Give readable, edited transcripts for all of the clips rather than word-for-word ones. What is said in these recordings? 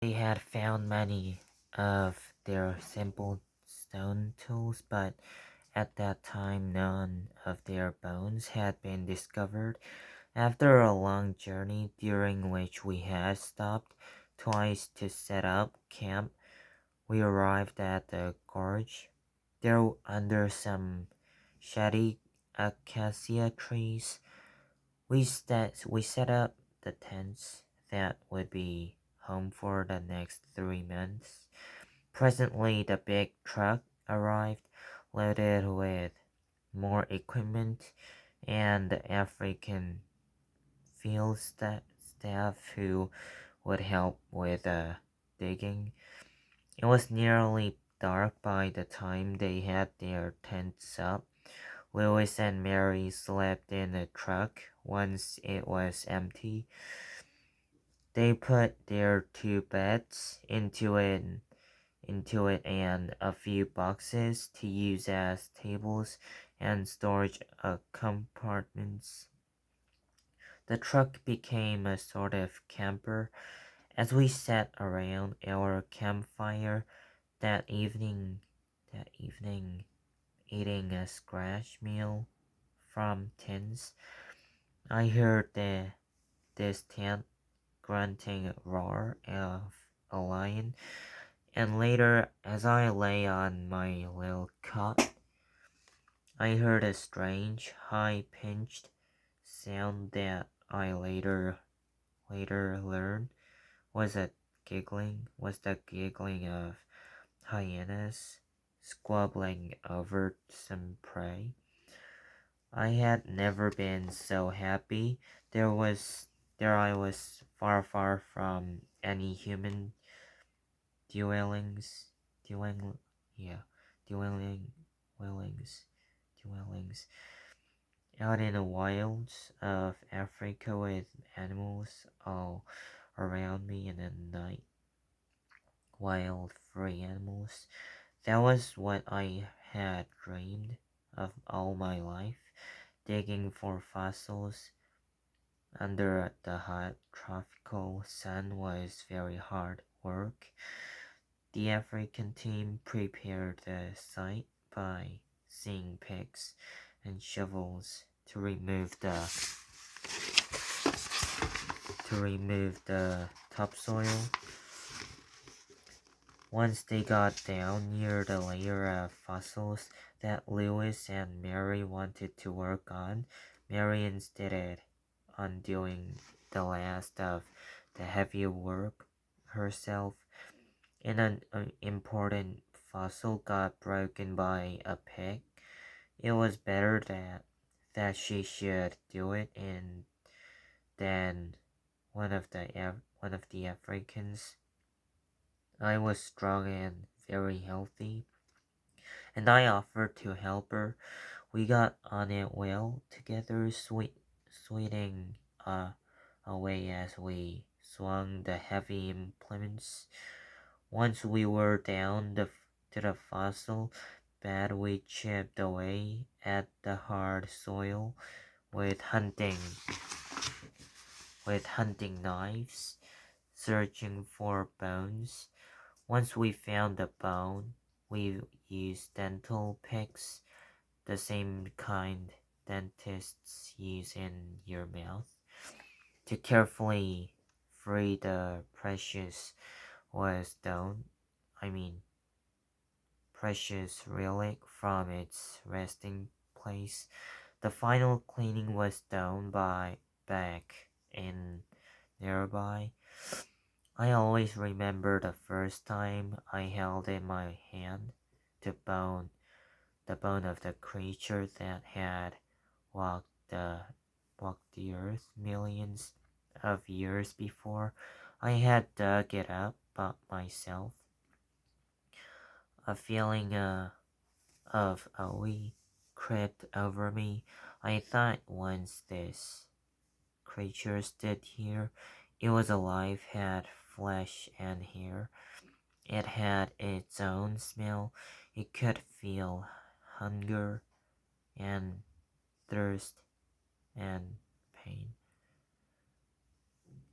They had found many of their simple stone tools, but at that time none of their bones had been discovered. After a long journey during which we had stopped twice to set up camp, we arrived at the gorge. There, under some shady acacia trees, we set up the tents that would be home for the next 3 months. Presently, the big truck arrived, loaded with more equipment, and the African staff who would help with digging. It was nearly dark by the time they had their tents up. Lewis and Mary slept in the truck once it was empty. They put their two beds into it and a few boxes to use as tables and storage compartments. The truck became a sort of camper as we sat around our campfire that evening eating a scratch meal from tins. I heard the distant grunting roar of a lion, and later, as I lay on my little cot, I heard a strange, high-pitched sound that I later learned was the giggling of hyenas squabbling over some prey. I had never been so happy. There I was far from any human dwellings dwelling yeah dwelling dwellings dwellings out in the wilds of Africa with animals all around me in the night. Wild free animals. That was what I had dreamed of all my life. Digging for fossils under the hot tropical sun was very hard work. The African team prepared the site by seeing picks and shovels to remove the topsoil. Once they got down near the layer of fossils that Lewis and Mary wanted to work on, Mary insisted on doing the last of the heavy work herself. And an important fossil got broken by a pig. It was better that she should do it and than one of the Africans. I was strong and very healthy, and I offered to help her. We got on it well together, sweating away as we swung the heavy implements. Once we were down to the fossil bed, we chipped away at the hard soil with hunting knives, searching for bones. Once we found a bone, we used dental picks, the same kind dentists use in your mouth, to carefully free the stone, I mean, precious relic from its resting place. The final cleaning was done by back in nearby. I always remember the first time I held in my hand the the bone of the creature that had walked the walked the earth millions of years before. I had dug it up but myself. A feeling of awe crept over me. I thought once this creature stood here, it was alive, had flesh and hair. It had its own smell. It could feel hunger and thirst and pain.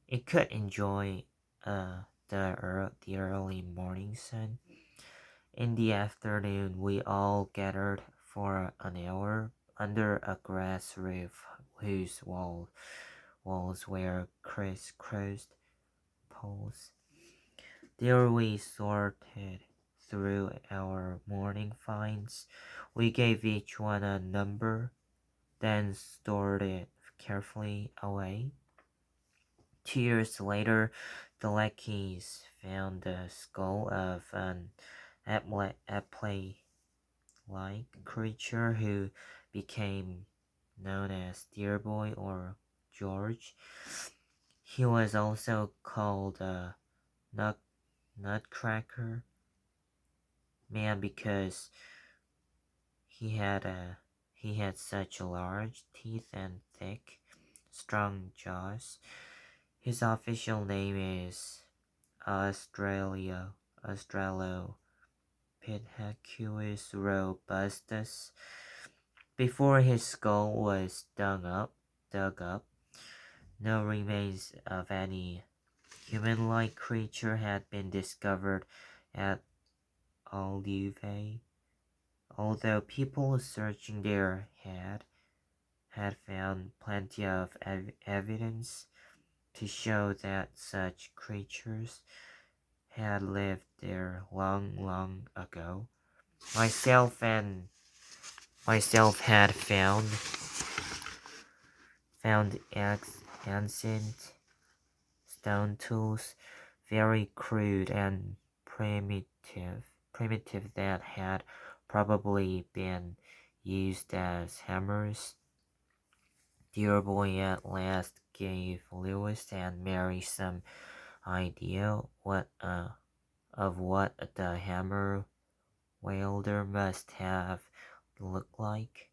It could enjoy the early morning sun. In the afternoon, we all gathered for an hour under a grass roof whose walls were crisscrossed poles. There we sorted through our morning finds. We gave each one a number, then stored it carefully away. 2 years later, the lackeys found the skull of an apple-like creature who became known as Dear Boy or George. He was also called a nut Nutcracker Man because he had a he had such large teeth and thick, strong jaws. His official name is Australopithecus robustus. Before his skull was dug up, no remains of any human-like creature had been discovered at Alduve, although people searching there had found plenty of evidence to show that such creatures had lived there long ago. Myself and myself had found ancient stone tools, very crude and primitive that had probably been used as hammers. Dear Boy at last gave Lewis and Mary some idea of what the hammer wielder must have looked like.